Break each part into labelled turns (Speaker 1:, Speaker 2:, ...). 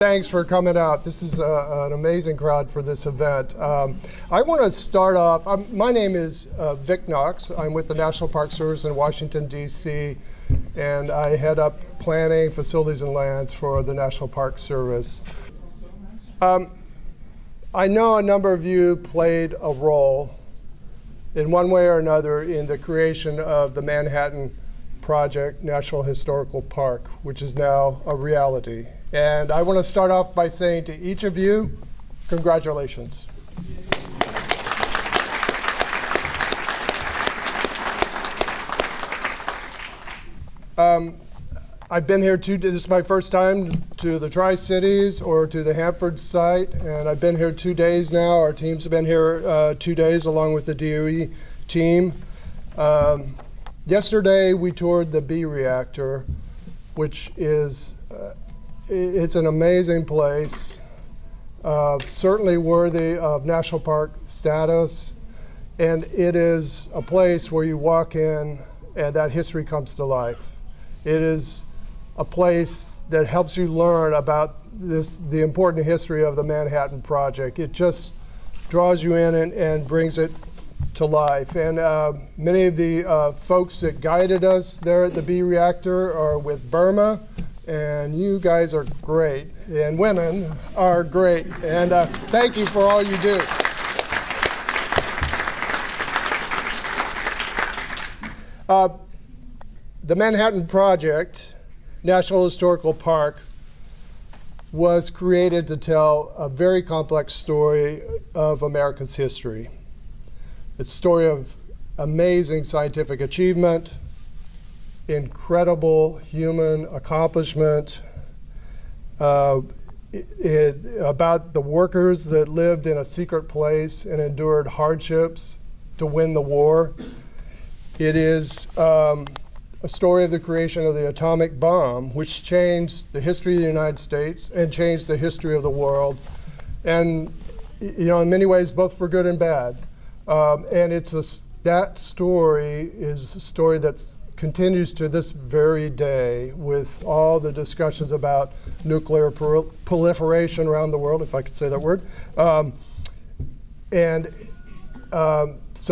Speaker 1: Thanks for coming out. This is an amazing crowd for this event. I want to start off, my name is Vic Knox. I'm with the National Park Service in Washington, D.C., and I head up planning, facilities, and lands for the National Park Service. I know a number of you played a role in one way or another in the creation of the Manhattan Project National Historical Park, which is now a reality. And I want to start off by saying to each of you, congratulations. I've been here this is my first time to the Tri-Cities or to the Hanford site, and I've been here 2 days now. Our teams have been here 2 days along with the DOE team. Yesterday we toured the B-Reactor, which is it's an amazing place, certainly worthy of national park status, and it is a place where you walk in and that history comes to life. It is a place that helps you learn about the important history of the Manhattan Project. It just draws you in and brings it to life. And many of the folks that guided us there at the B-Reactor are with Burma. And you guys are great, and women are great, and thank you for all you do. The Manhattan Project National Historical Park was created to tell a very complex story of America's history. It's a story of amazing scientific achievement, incredible human accomplishment, about the workers that lived in a secret place and endured hardships to win the war. It is a story of the creation of the atomic bomb, which changed the history of the United States and changed the history of the world. And in many ways, both for good and bad. And that story is a story that's continues to this very day with all the discussions about nuclear proliferation around the world, if I could say that word. So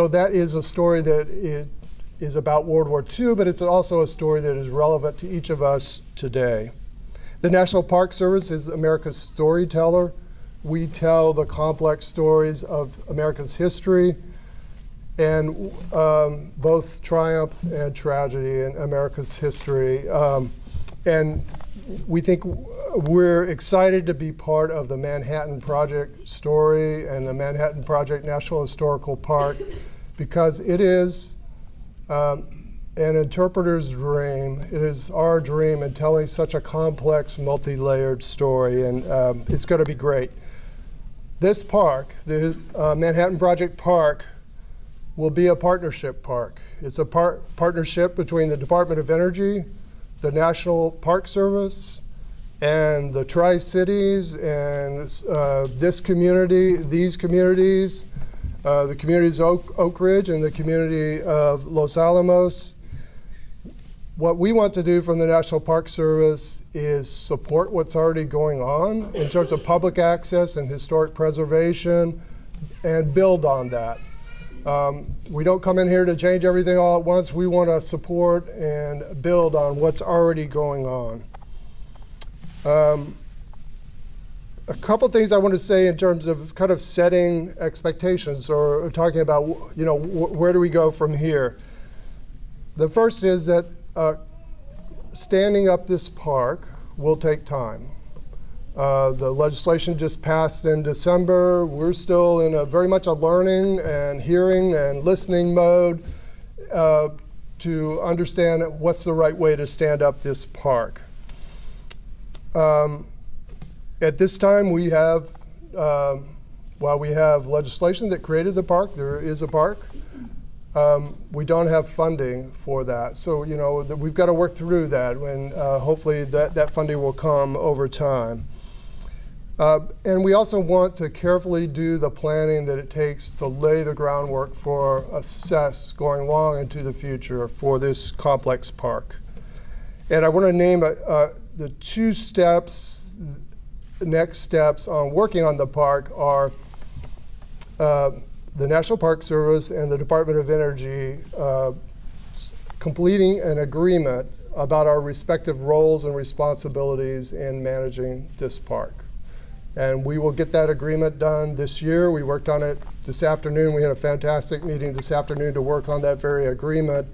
Speaker 1: that is a story that it is about World War II, but it's also a story that is relevant to each of us today. The National Park Service is America's storyteller. We tell the complex stories of America's history, and both triumph and tragedy in America's history. And we think we're excited to be part of the Manhattan Project story and the Manhattan Project National Historical Park because it is an interpreter's dream. It is our dream in telling such a complex, multi-layered story, and it's going to be great. This park, the Manhattan Project Park, will be a partnership park. It's a partnership between the Department of Energy, the National Park Service, and the Tri-Cities, and this community, these communities, the communities of Oak Ridge and the community of Los Alamos. What we want to do from the National Park Service is support what's already going on in terms of public access and historic preservation and build on that. We don't come in here to change everything all at once. We want to support and build on what's already going on. A couple things I want to say in terms of kind of setting expectations or talking about, where do we go from here? The first is that standing up this park will take time. The legislation just passed in December. We're still in very much a learning and hearing and listening mode to understand what's the right way to stand up this park. At this time, we have, while we have legislation that created the park, there is a park. We don't have funding for that. So, we've got to work through that, and hopefully that funding will come over time. And we also want to carefully do the planning that it takes to lay the groundwork for a success going long into the future for this complex park. And I want to name the 2 steps next steps on working on the park are the National Park Service and the Department of Energy completing an agreement about our respective roles and responsibilities in managing this park. And we will get that agreement done this year. We worked on it this afternoon. We had a fantastic meeting this afternoon to work on that very agreement.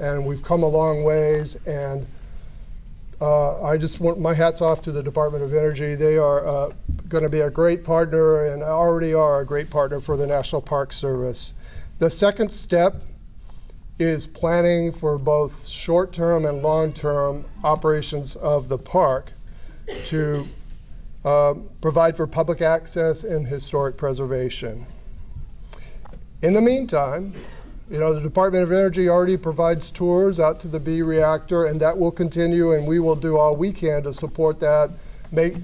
Speaker 1: And we've come a long ways. And I just want my hats off to the Department of Energy. They are going to be a great partner and already are a great partner for the National Park Service. The second step is planning for both short-term and long-term operations of the park to provide for public access and historic preservation. In the meantime, the Department of Energy already provides tours out to the B-Reactor, and that will continue, and we will do all we can to support that, make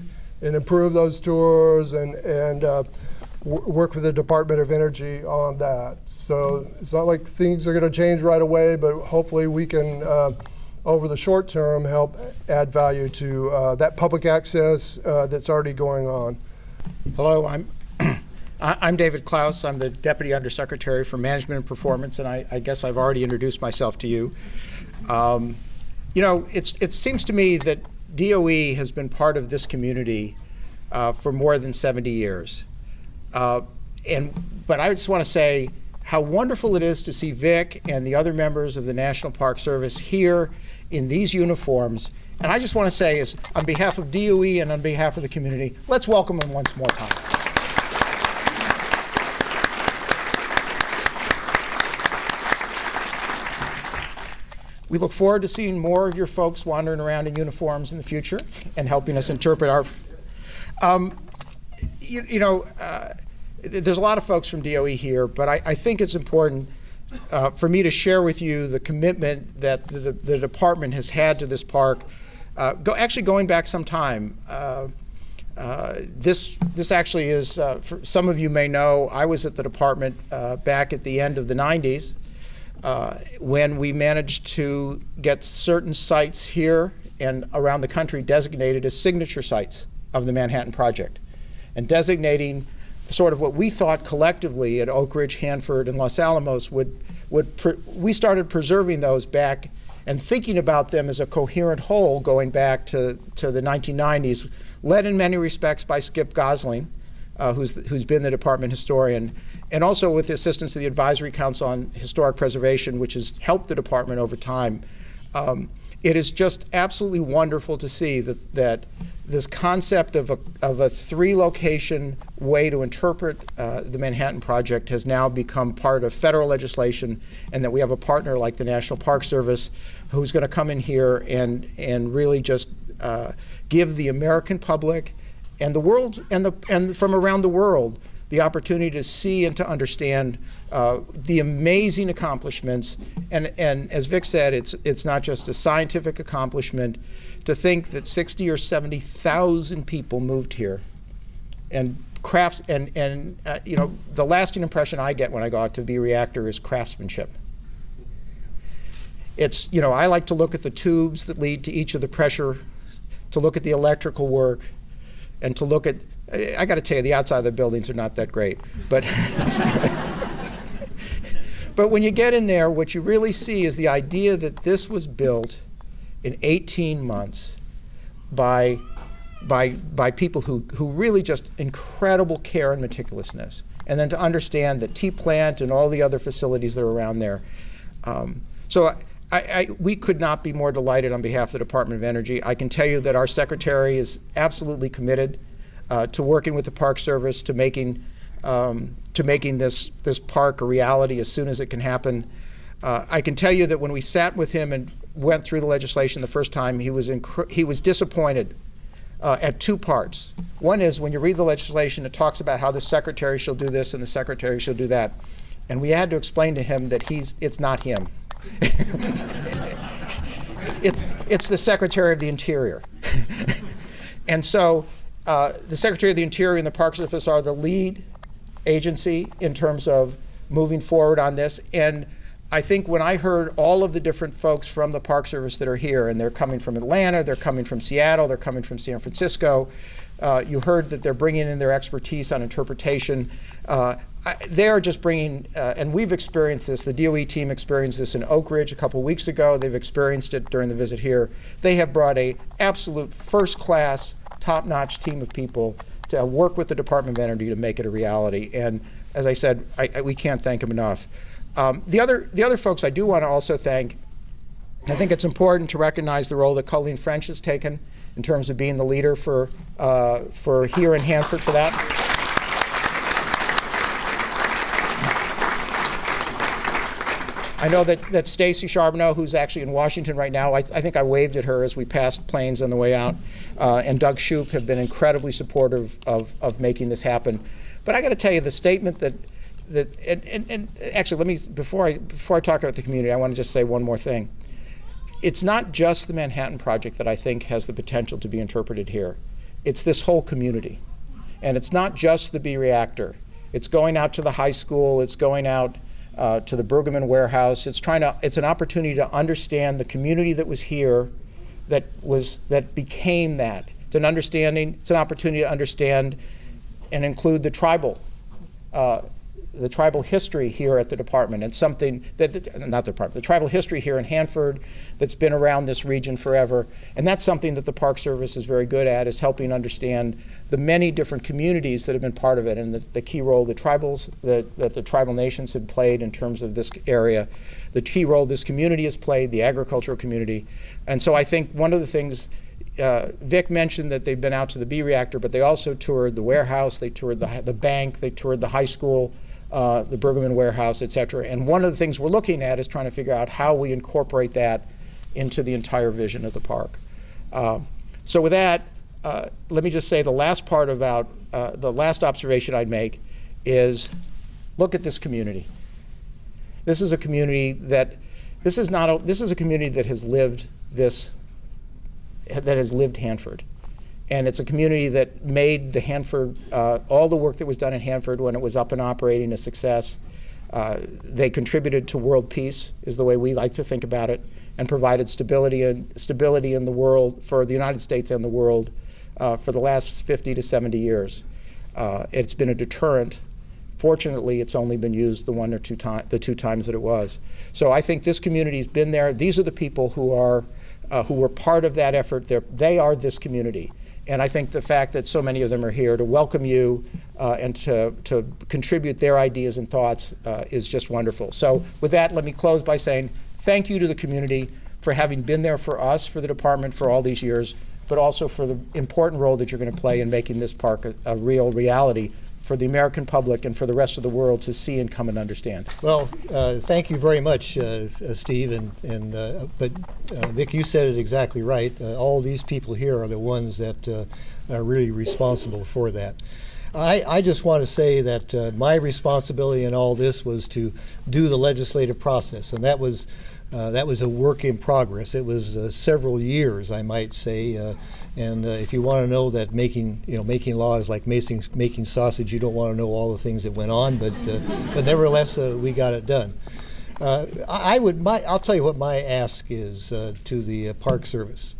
Speaker 1: and improve those tours, and work with the Department of Energy on that. So it's not like things are going to change right away, but hopefully we can, over the short term, help add value to that public access that's already going on.
Speaker 2: Hello, I'm David Klaus. I'm the Deputy Undersecretary for Management and Performance, and I guess I've already introduced myself to you. It seems to me that DOE has been part of this community for more than 70 years. But I just want to say how wonderful it is to see Vic and the other members of the National Park Service here in these uniforms. And I just want to say, is on behalf of DOE and on behalf of the community, let's welcome them once more time. We look forward to seeing more of your folks wandering around in uniforms in the future and helping us interpret our. There's a lot of folks from DOE here, but I think it's important for me to share with you the commitment that the department has had to this park, actually going back some time. This actually is, for some of you may know, I was at the department back at the end of the 90s when we managed to get certain sites here and around the country designated as signature sites of the Manhattan Project, and designating sort of what we thought collectively at Oak Ridge, Hanford, and Los Alamos we started preserving those back and thinking about them as a coherent whole going back to the 1990s, led in many respects by Skip Gosling, who's been the department historian, and also with the assistance of the Advisory Council on Historic Preservation, which has helped the department over time. It is just absolutely wonderful to see that this concept of a three-location way to interpret the Manhattan Project has now become part of federal legislation, and that we have a partner like the National Park Service who's going to come in here and really just give the American public and the world and from around the world the opportunity to see and to understand the amazing accomplishments. And as Vic said, it's not just a scientific accomplishment. To think that 60 or 70,000 people moved here, and crafts, and the lasting impression I get when I go out to B-Reactor is craftsmanship. It's, I like to look at the tubes that lead to each of the pressure, to look at the electrical work, and to look at, I got to tell you, the outside of the buildings are not that great, but but when you get in there, what you really see is the idea that this was built in 18 months by people who really just incredible care and meticulousness. And then to understand the tea plant and all the other facilities that are around there. So we could not be more delighted on behalf of the Department of Energy. I can tell you that our secretary is absolutely committed to working with the Park Service to making this park a reality as soon as it can happen. I can tell you that when we sat with him and went through the legislation the first time, he was disappointed at two parts. One is when you read the legislation, it talks about how the secretary shall do this and the secretary shall do that, and we had to explain to him that it's not him. It's the Secretary of the Interior. And so the Secretary of the Interior and the Park Service are the lead agency in terms of moving forward on this. And I think when I heard all of the different folks from the Park Service that are here, and they're coming from Atlanta, they're coming from Seattle, they're coming from San Francisco, You heard that they're bringing in their expertise on interpretation. They are just bringing, and we've experienced this, the DOE team experienced this in Oak Ridge a couple weeks ago. They've experienced it during the visit here. They have brought a absolute first-class, top-notch team of people to work with the Department of Energy to make it a reality. And as I said, we can't thank them enough. The other folks I do want to also thank. I think it's important to recognize the role that Colleen French has taken in terms of being the leader for here in Hanford for that. I know that Stacy Charbonneau, who's actually in Washington right now, I think I waved at her as we passed planes on the way out, and Doug Shoup have been incredibly supportive of making this happen. But I got to tell you, the statement and actually, let me, before I talk about the community, I want to just say one more thing. It's not just the Manhattan Project that I think has the potential to be interpreted here. It's this whole community. And it's not just the B-Reactor. It's going out to the high school, it's going out to the Brueggemann warehouse. It's an opportunity to understand the community that was here, that became that. It's an opportunity to understand and include the tribal history here at the department, and something the tribal history here in Hanford that's been around this region forever. And that's something that the Park Service is very good at, is helping understand the many different communities that have been part of it, and the key role that the tribal nations have played in terms of this area, the key role this community has played, the agricultural community. And so I think one of the things, Vic mentioned that they've been out to the B-Reactor, but they also toured the warehouse, they toured the bank, they toured the high school, the Brueggemann warehouse, et cetera. And one of the things we're looking at is trying to figure out how we incorporate that into the entire vision of the park. So with that, let me just say the last part about, the last observation I'd make is, look at this community. This is a community that, this is a community that has lived Hanford. And it's a community that made the Hanford, all the work that was done in Hanford when it was up and operating, a success. They contributed to world peace, is the way we like to think about it, and provided stability in the world, for the United States and the world, for the last 50 to 70 years. It's been a deterrent. Fortunately, it's only been used the two times that it was. So I think this community's been there. These are the people who were part of that effort. They are this community. And I think the fact that so many of them are here to welcome you and to contribute their ideas and thoughts is just wonderful. So with that, let me close by saying thank you to the community for having been there for us, for the department, for all these years, but also for the important role that you're going to play in making this park a real reality for the American public and for the rest of the world to see and come and understand.
Speaker 3: Well, thank you very much, Steve. But Vic, you said it exactly right. All these people here are the ones that are really responsible for that. I just want to say that my responsibility in all this was to do the legislative process, and that was a work in progress. It was several years, I might say. And if you want to know that making law is like making sausage, you don't want to know all the things that went on, but nevertheless, we got it done. I'll tell you what my ask is to the Park Service.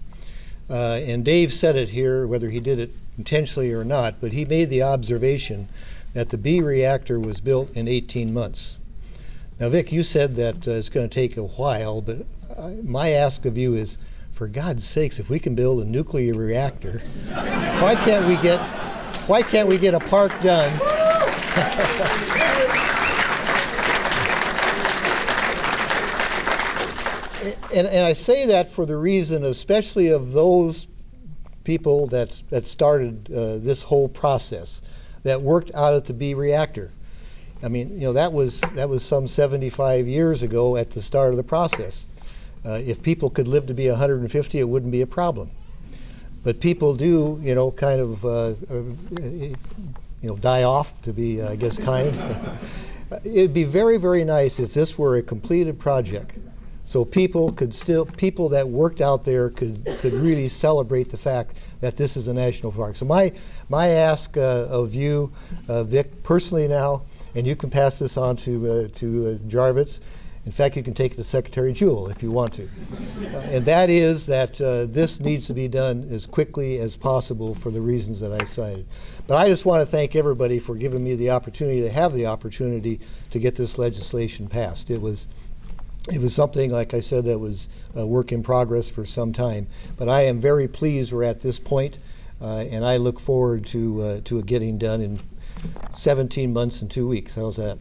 Speaker 3: And Dave said it here, whether he did it intentionally or not, but he made the observation that the B-Reactor was built in 18 months. Now, Vic, you said that it's going to take a while, but my ask of you is, for God's sakes, if we can build a nuclear reactor, why can't we get a park done? And I say that for the reason, especially of those people that started this whole process, that worked out at the B-Reactor. I mean, that was some 75 years ago at the start of the process. If people could live to be 150, it wouldn't be a problem. But people do, kind of, die off, to be, I guess, kind. It'd be very, very nice if this were a completed project, so people that worked out there could really celebrate the fact that this is a national park. So my ask of you, Vic, personally now, and you can pass this on to Jarvis, In fact, you can take it to Secretary Jewell if you want to. And that is that this needs to be done as quickly as possible for the reasons that I cited. But I just want to thank everybody for giving me the opportunity to get this legislation passed. It was something, like I said, that was a work in progress for some time. But I am very pleased we're at this point, and I look forward to it getting done in 17 months and 2 weeks. How's that?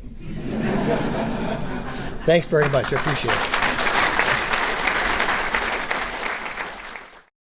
Speaker 3: Thanks very much. I appreciate it.